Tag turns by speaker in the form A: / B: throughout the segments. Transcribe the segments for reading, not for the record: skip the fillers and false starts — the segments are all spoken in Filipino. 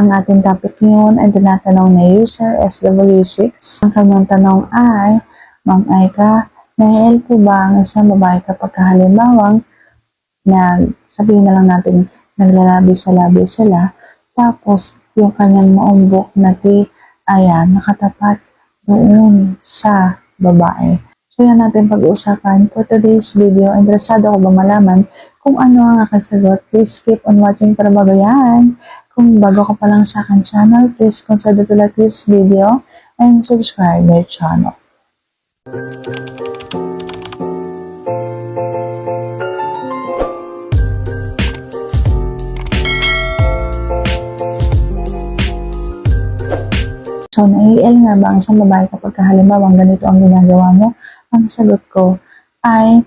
A: Ang ating topic ngayon ay tinatanong na user SW6. Ang kanyang tanong ay, Ma'am Aika, nahihiel po ba ang isang babae kapag halimbawang sabihin na lang natin naglalabi sa labi sila, tapos yung kanyang maumbok na nakatapat doon sa babae. So yan natin pag-uusapan for today's video. Interesado ko ba malaman kung ano ang aking sagot? Please keep on watching para bago yan. Kung bago ka pa lang sa aking channel, please consider to like this video and subscribe my channel. So, naiiel nga ba ang isang babae kapag halimbawa ganito ang ginagawa mo? Ang sagot ko ay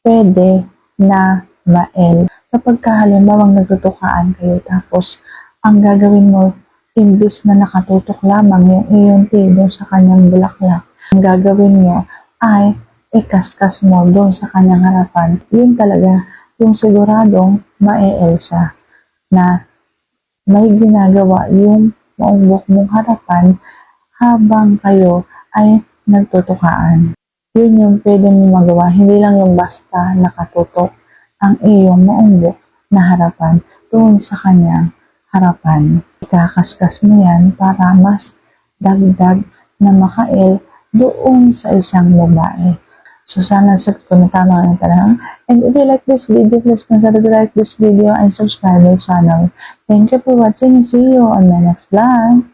A: pwede na mael. Kapag halimbawa nagtutukaan kayo tapos ang gagawin mo, imbis na nakatutok lamang yung iyong doon sa kanyang bulaklak, ang gagawin mo ay ikaskas mo doon sa kanyang harapan. Yun talaga yung siguradong mael siya na may ginagawa yung maumbok mong harapan habang kayo ay nagtutukaan. Yun yung pwede mo magawa, hindi lang yung basta nakatutok ang iyong maumbok na harapan doon sa kanyang harapan. Ikakaskas mo yan para mas dagdag na makael doon sa isang babae. So sana sagot ko na tama ang tanong. And if you like this video, please consider to like this video and subscribe my channel. Thank you for watching. See you on my next vlog.